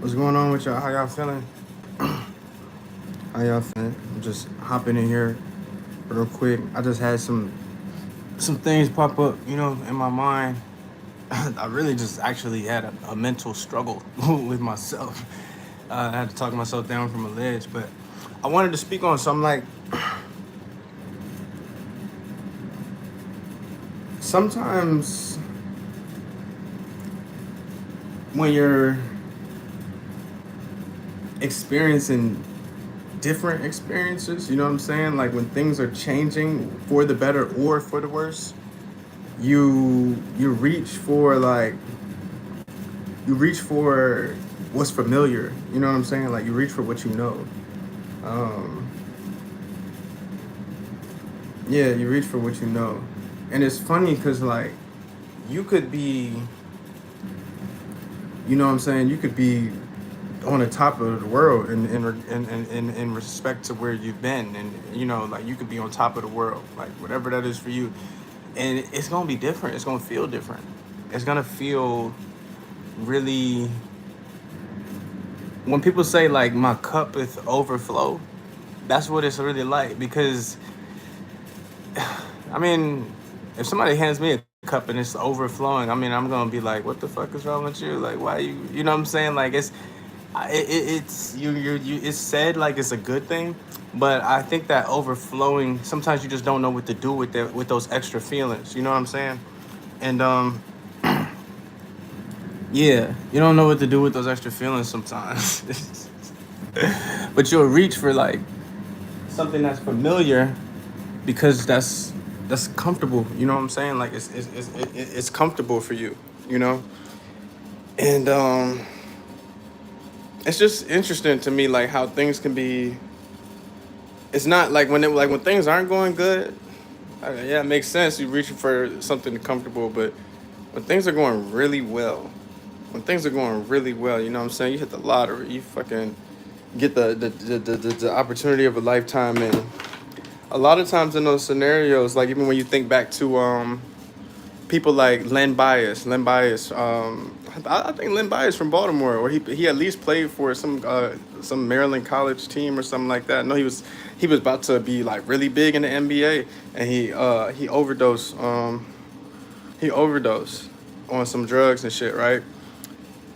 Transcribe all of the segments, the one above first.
What's going on with y'all? How y'all feeling? How y'all feeling? I'm just hopping in here real quick. I just had some things pop up, in my mind. I really just actually had a mental struggle with myself. I had to talk myself down from a ledge, but I wanted to speak on something like sometimes when you're experiencing different experiences, you know what I'm saying? Like when things are changing for the better or for the worse, you reach for what's familiar. You know what I'm saying? Like you reach for what you know. Um, yeah, you reach for what you know, and it's funny because like you could be, you know what I'm saying? You could be on the top of the world in respect to where you've been, and like you could be on top of the world, like whatever that is for you, and it's gonna be different. It's gonna feel different. It's gonna feel really when people say like my cup is overflow, that's what it's really like. Because I mean, if somebody hands me a cup and it's overflowing, I mean, I'm gonna be like, what the fuck is wrong with you? Like, why you know what I'm saying? Like it's it's said like it's a good thing, but I think that overflowing sometimes you just don't know what to do with with those extra feelings. You know what I'm saying? And yeah, you don't know what to do with those extra feelings sometimes. But you'll reach for like something that's familiar because that's comfortable. You know what I'm saying? Like it's comfortable for you. You know, and it's just interesting to me like how things can be. It's not like when things aren't going good. Yeah, it makes sense. You reaching for something comfortable, but when things are going really well, you know what I'm saying? You hit the lottery, you fucking get the opportunity of a lifetime, and a lot of times in those scenarios, like even when you think back to people like Len Bias, I think Len Bias from Baltimore, or he at least played for some Maryland college team or something like that. No, he was about to be like really big in the NBA, and he overdosed he overdosed on some drugs and shit, right?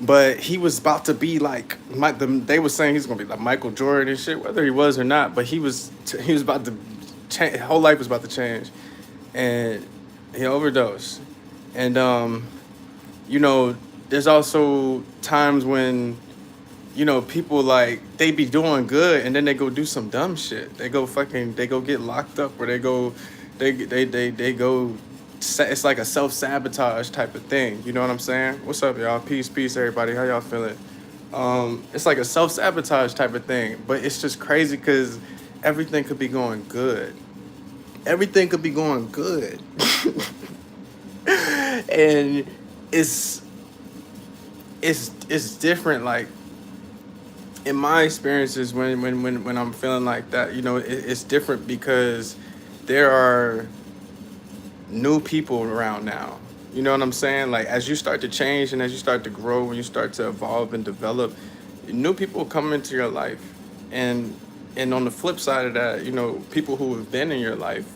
But he was about to be like they were saying he's gonna be like Michael Jordan and shit, whether he was or not. But he was about to change. His whole life was about to change, and he overdosed. And you know, there's also times when people like they be doing good and then they go do some dumb shit. They go get locked up, or they go. It's like a self sabotage type of thing. You know what I'm saying? What's up, y'all? Peace, everybody. How y'all feeling? It's like a self sabotage type of thing, but it's just crazy because everything could be going good. Everything could be going good, and it's it's different. Like in my experiences, when I'm feeling like that, it's different because there are new people around now. You know what I'm saying? Like as you start to change and as you start to grow, when you start to evolve and develop, new people come into your life. And on the flip side of that, people who have been in your life,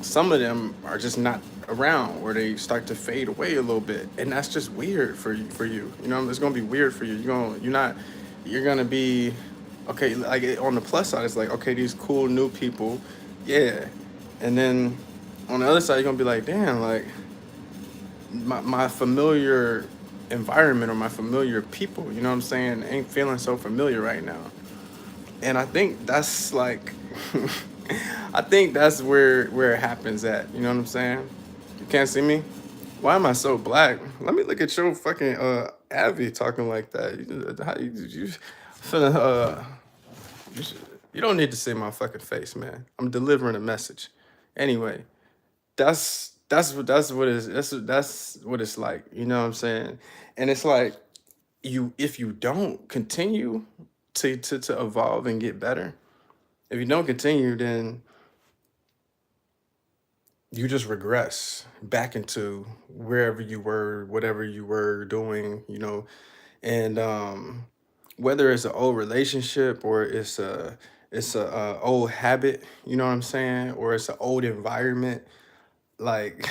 some of them are just not around, where they start to fade away a little bit. And that's just weird for you. It's gonna be weird for you. You're gonna be okay. Like on the plus side, it's like, okay, these cool new people, yeah. And then on the other side, you're gonna be like, damn, like my familiar environment or my familiar people, you know what I'm saying, ain't feeling so familiar right now. And I think that's like I think that's where it happens at. You know what I'm saying? You can't see me? Why am I so black? Let me look at your fucking Abby talking like that. How you feeling you, should, you don't need to see my fucking face, man. I'm delivering a message. Anyway, that's what it's like. You know what I'm saying? And it's like if you don't continue to evolve and get better, if you don't continue, then you just regress back into wherever you were, whatever you were doing, and whether it's an old relationship or it's a old habit, you know what I'm saying, or it's an old environment, like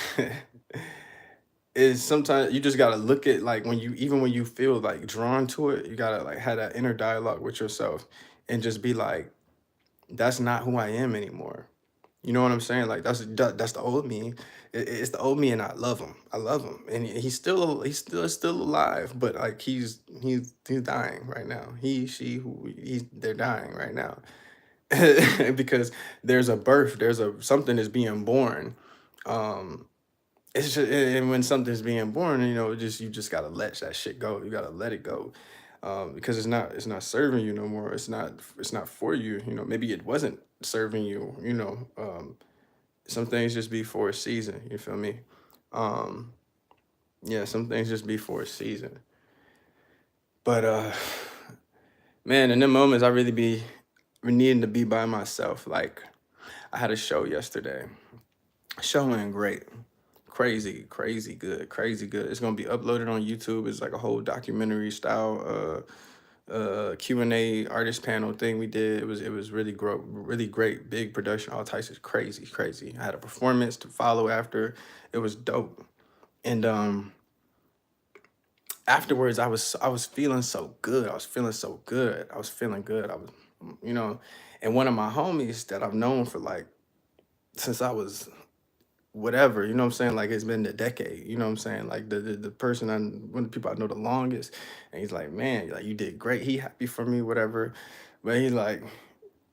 is sometimes you just gotta look at, like, when you, even when you feel like drawn to it, you gotta like have that inner dialogue with yourself and just be like, that's not who I am anymore. You know what I'm saying? Like that's the old me. It's the old me, and I love him. I love him, and he's still alive. But like he's dying right now. He she who he's they're dying right now because there's a birth. There's a something is being born. Um, it's just, and when something's being born, just you just gotta let that shit go. You gotta let it go. Because it's not serving you no more. It's not for you. Maybe it wasn't serving you. Some things just be for a season. You feel me? Um, yeah, some things just be for a season. But man, in them moments, I really be needing to be by myself. Like I had a show yesterday. Show went great. Crazy, crazy good, crazy good. It's gonna be uploaded on YouTube. It's like a whole documentary style Q&A artist panel thing we did. It was really great, big production, all types of crazy, crazy. I had a performance to follow after. It was dope. And afterwards I was feeling so good. I was feeling so good. I was feeling good. I was you know, and one of my homies that I've known for like since I was whatever, you know what I'm saying? Like it's been a decade, you know what I'm saying? Like the person one of the people I know the longest, and he's like, man, like you did great. He happy for me, whatever. But he's like,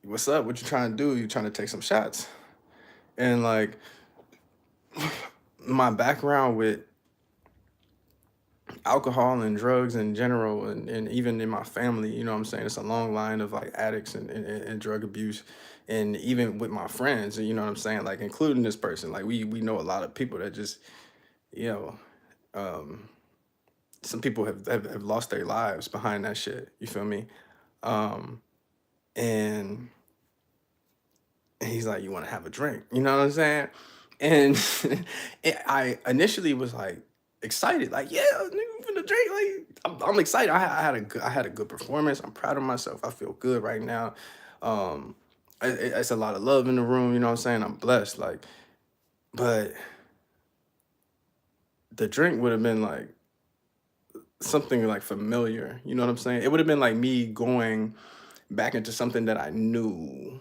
what's up? What you trying to do? You trying to take some shots? And like my background with alcohol and drugs in general, and even in my family, you know what I'm saying? It's a long line of like addicts and drug abuse. And even with my friends, you know what I'm saying? Like including this person, like we know a lot of people that just, you know, um, some people have lost their lives behind that shit. You feel me? Um, and he's like, "You want to have a drink?" You know what I'm saying? And I initially was like excited, like, "Yeah, nigga, finna drink." Like, I'm excited. I had a good performance. I'm proud of myself. I feel good right now. Um, it's a lot of love in the room. You know what I'm saying? I'm blessed. Like, but the drink would have been like something like familiar. You know what I'm saying? It would have been like me going back into something that I knew,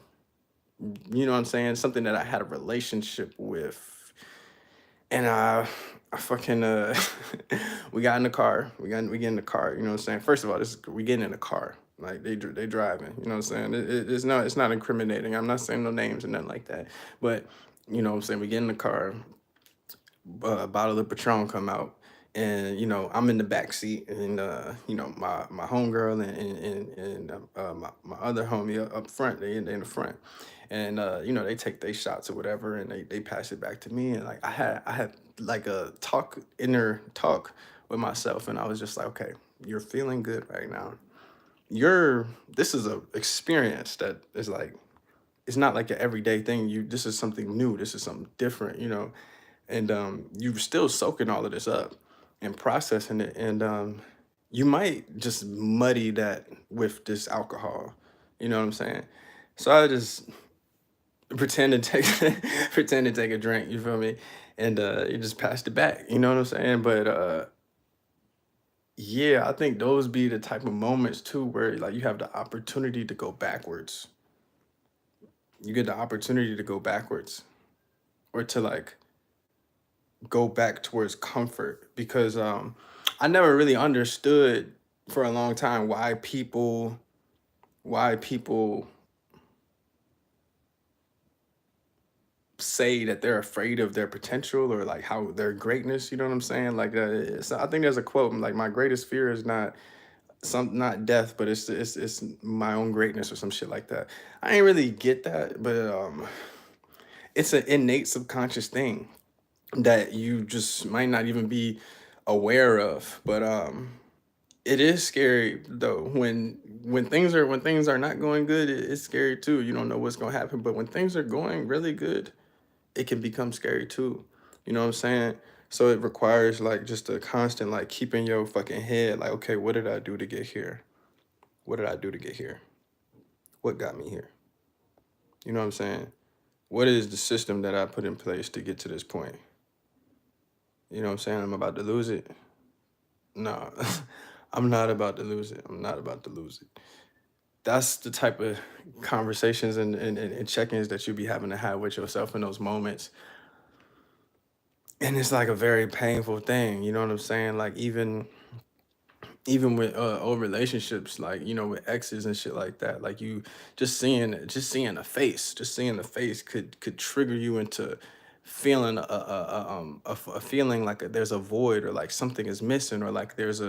you know what I'm saying? Something that I had a relationship with. And I fucking we got in the car. We get in the car, you know what I'm saying? First of all, we getting in the car. Like they driving, you know what I'm saying? It's not incriminating. I'm not saying no names and nothing like that. But you know what I'm saying? We get in the car, a bottle of Patron come out, and I'm in the back seat, and my homegirl and my other homie up front, they in the front, and they take their shots or whatever, and they pass it back to me, and like I had like a inner talk with myself, and I was just like, okay, you're feeling good right now. This is a experience that is like, it's not like an everyday thing. This is something new. This is something different, and you're still soaking all of this up and processing it, and you might just muddy that with this alcohol. You know what I'm saying? So I just pretend to take pretend to take a drink. You feel me? And you just passed it back. You know what I'm saying? But yeah, I think those be the type of moments too where like you have the opportunity to go backwards. You get the opportunity to go backwards, or to like go back towards comfort, because I never really understood for a long time why people say that they're afraid of their potential, or like how their greatness, you know what I'm saying? Like I think there's a quote like, my greatest fear is not death, but it's my own greatness, or some shit like that. I ain't really get that, but it's an innate subconscious thing that you just might not even be aware of. But it is scary though when things are not going good. It's scary too. You don't know what's gonna happen. But when things are going really good, it can become scary too. You know what I'm saying? So it requires like just a constant like keeping your fucking head like, okay, what did I do to get here? What did I do to get here? What got me here? You know what I'm saying? What is the system that I put in place to get to this point? You know what I'm saying? I'm about to lose it. No, I'm not about to lose it. I'm not about to lose it. That's the type of conversations and check-ins that you be having to have with yourself in those moments. And it's like a very painful thing. You know what I'm saying? Like even with old relationships, like with exes and shit like that, like you just seeing the face could trigger you into feeling a feeling like there's a void, or like something is missing, or like there's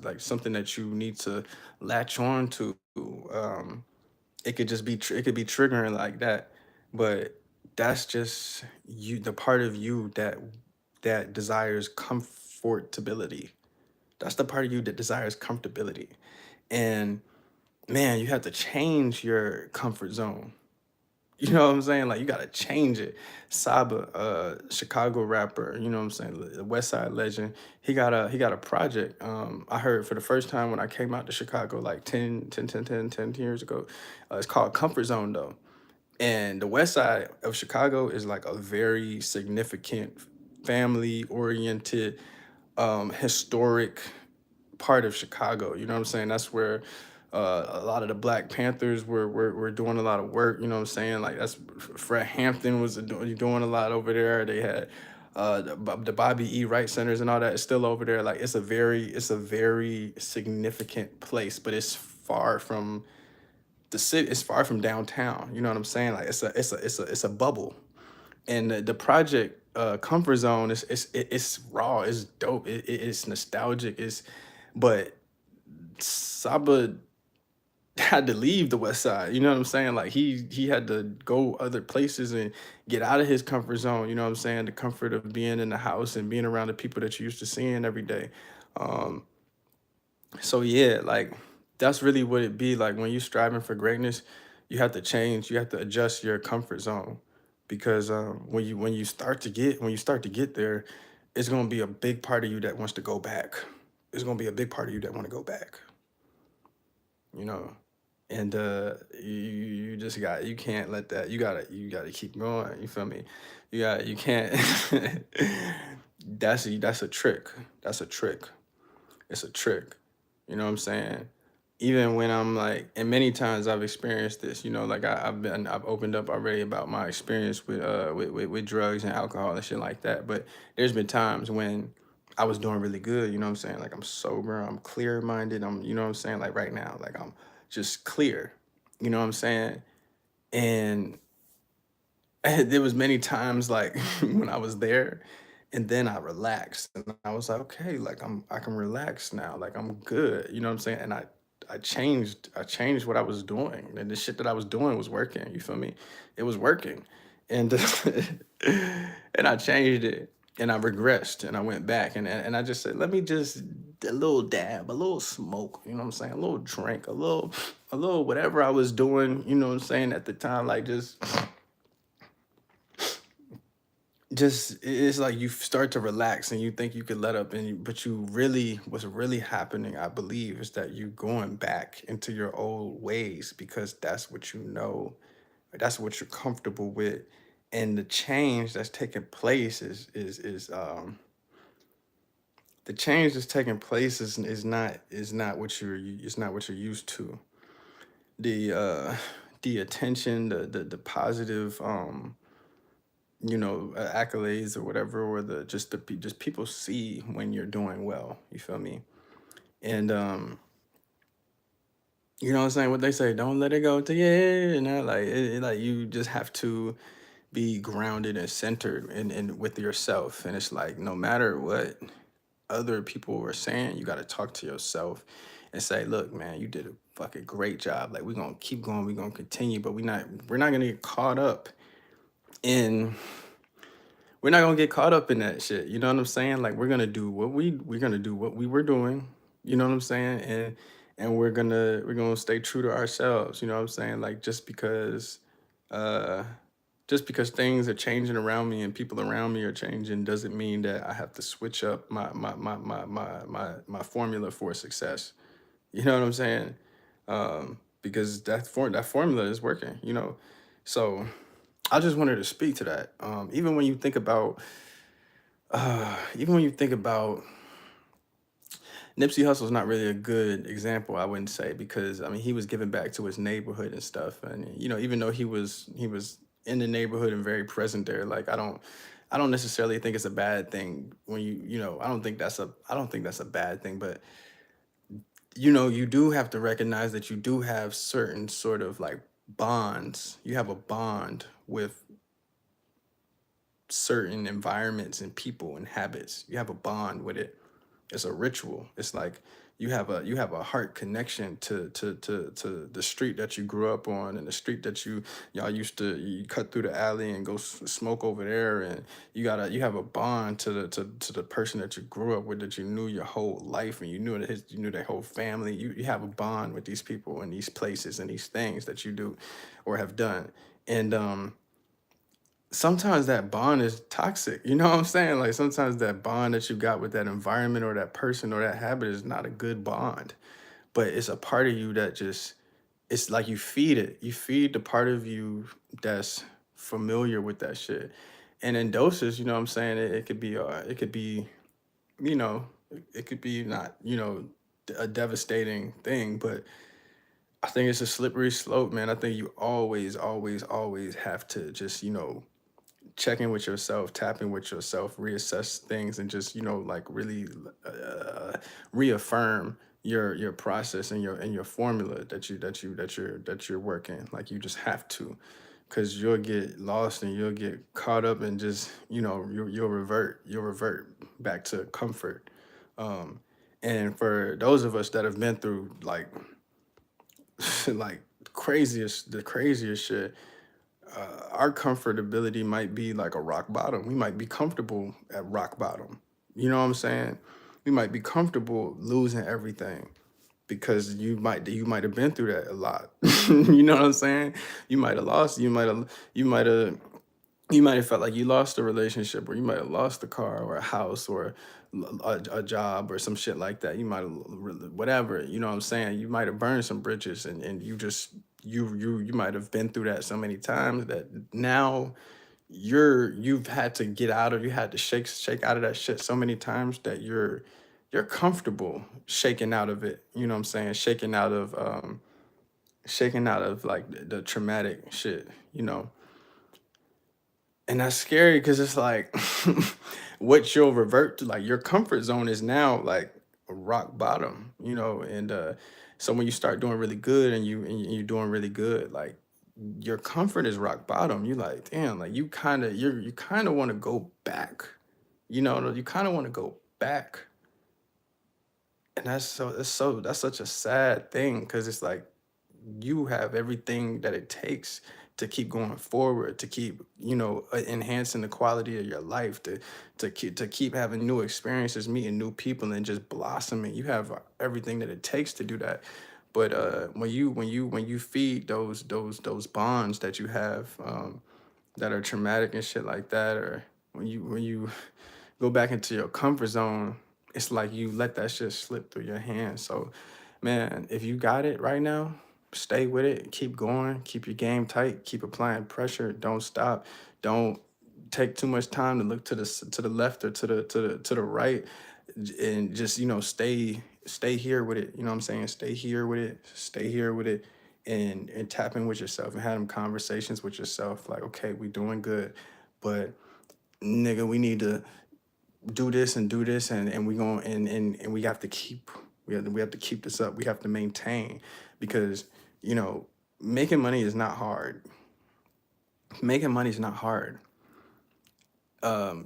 like something that you need to latch on to. It could just be it could be triggering like that, but that's just you, the part of you that desires comfortability. That's the part of you that desires comfortability. And man, you have to change your comfort zone. You know what I'm saying? Like you gotta change it. Saba, Chicago rapper, you know what I'm saying? The West Side legend. He got a project. I heard for the first time when I came out to Chicago like 10 years ago. It's called Comfort Zone though. And the West Side of Chicago is like a very significant family oriented historic part of Chicago. You know what I'm saying? That's where a lot of the Black Panthers were doing a lot of work. You know what I'm saying? Like that's Fred Hampton was doing a lot over there. They had the Bobby E. Wright centers and all that is still over there. Like it's a very significant place, but it's far from the city. It's far from downtown. You know what I'm saying? Like it's a bubble. And the project Comfort Zone it's raw. It's dope. It's nostalgic. But Saba had to leave the West Side. You know what I'm saying? Like he had to go other places and get out of his comfort zone. You know what I'm saying? The comfort of being in the house and being around the people that you used to seeing every day. Um, so yeah, like that's really what it be like when you striving for greatness. You have to change. You have to adjust your comfort zone because when you start to get there, it's gonna be a big part of you that wants to go back. It's gonna be a big part of you that want to go back. You know, and you just you can't let that. You gotta keep going. You feel me? You can't. That's a trick. That's a trick. It's a trick. You know what I'm saying? Even when I'm like, and many times I've experienced this. Like I've opened up already about my experience with drugs and alcohol and shit like that. But there's been times when I was doing really good. You know what I'm saying? Like I'm sober, I'm clear minded. You know what I'm saying? Like right now, like I'm just clear. You know what I'm saying? And there was many times like when I was there, and then I relaxed and I was like, okay, like I can relax now, like I'm good. You know what I'm saying? And I changed what I was doing, and the shit that I was doing was working. You feel me? It was working, and and I changed it, and I regressed, and I went back, and I just said, let me just a little dab, a little smoke. You know what I'm saying? A little drink, a little whatever I was doing. You know what I'm saying at the time, like just it's like you start to relax and you think you could let up, but you really, what's really happening, I believe, is that you going back into your old ways because that's what you know, that's what you're comfortable with. And the change that's taking place the change that's taking place is not what it's not what you're used to. The attention, the positive accolades or whatever, or just people see when you're doing well. You feel me? And you know what I'm saying? What they say, don't let it go to yeah, and like you just have to be grounded and centered and with yourself. And it's like no matter what other people are saying, you got to talk to yourself and say, look, man, you did a fucking great job. Like we're gonna keep going, we're gonna continue, but we're not gonna get caught up in we're not gonna get caught up in that shit. You know what I'm saying? Like we're gonna do what we were doing. You know what I'm saying? And we're gonna stay true to ourselves. You know what I'm saying? Like uh just because things are changing around me and people around me are changing doesn't mean that I have to switch up my formula for success. You know what I'm saying? Because that formula is working. So I just wanted to speak to that. Even when you think about Nipsey Hussle's not really a good example, I wouldn't say, because I mean he was giving back to his neighborhood and stuff, and even though he was in the neighborhood and very present there, like I don't necessarily think it's a bad thing when I don't think that's a bad thing, but you do have to recognize that you do have certain sort of like bonds. You have a bond with certain environments and people and habits. You have a bond with it. It's a ritual. It's like you have a heart connection to the street that you grew up on, and the street that y'all used to you cut through the alley and go smoke over there, and you have a bond to the person that you grew up with, that you knew your whole life, and you knew their whole family. You have a bond with these people and these places and these things that you do or have done. And sometimes that bond is toxic. You know what I'm saying? Like sometimes that bond that you got with that environment or that person or that habit is not a good bond, but it's a part of you that just, it's like you feed it. You feed the part of you that's familiar with that shit. And in doses, you know what I'm saying? It could be, it could be not, a devastating thing, but I think it's a slippery slope, man. I think you always, always, always have to just, check in with yourself, tap in with yourself, reassess things, and just like really uh, reaffirm your process and your formula that you're working. Like you just have to, because you'll get lost and you'll get caught up and just you'll revert back to comfort. Um, and for those of us that have been through like like the craziest shit, our comfortability might be like a rock bottom. We might be comfortable at rock bottom. You know what I'm saying? We might be comfortable losing everything because you might have been through that a lot. You know what I'm saying? You might have lost. You might have felt like you lost a relationship, or you might have lost a car or a house or a job or some shit like that. You might have whatever, you know what I'm saying? You might have burned some bridges, and you might have been through that so many times that now you've had to get out of you had to shake out of that shit so many times that you're comfortable shaking out of it. You know what I'm saying? Shaking out of like the traumatic shit, you know. And that's scary because it's like what you'll revert to, like your comfort zone is now like a rock bottom, and so when you start doing really good and you're doing really good, like your comfort is rock bottom. You like, damn, like you kind of want to go back. You kind of want to go back. And that's such a sad thing, because it's like you have everything that it takes to keep going forward, to keep enhancing the quality of your life, to keep having new experiences, meeting new people, and just blossoming. You have everything that it takes to do that. But when you feed those bonds that you have, that are traumatic and shit like that, or when you go back into your comfort zone, it's like you let that shit slip through your hands. So, man, if you got it right now, stay with it, keep going, keep your game tight, keep applying pressure, don't stop, don't take too much time to look to the left or to the right, and just stay here with it. You know what I'm saying? Stay here with it, stay here with it, and tap in with yourself and have them conversations with yourself. Like, okay, we doing good, but nigga, we need to do this, and we going and we have to keep this up. We have to maintain, because you know making money is not hard. Making money is not hard.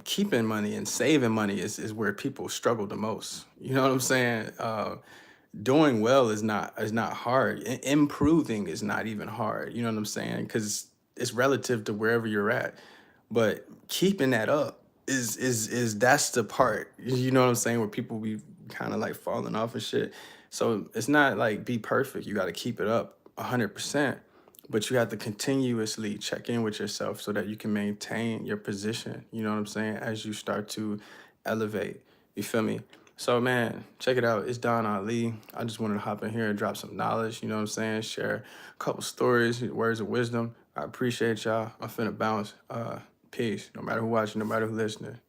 Keeping money and saving money is where people struggle the most. You know what I'm saying? Doing well is not hard. Improving is not even hard. You know what I'm saying? Because it's relative to wherever you're at. But keeping that up is that's the part. You know what I'm saying? Where people be kind of like falling off and shit. So it's not like be perfect. You got to keep it up 100%. But you have to continuously check in with yourself so that you can maintain your position. You know what I'm saying? As you start to elevate. You feel me? So man, check it out. It's Don Ali. I just wanted to hop in here and drop some knowledge, you know what I'm saying? Share a couple stories, words of wisdom. I appreciate y'all. I'm finna bounce. Peace. No matter who watching, no matter who listening.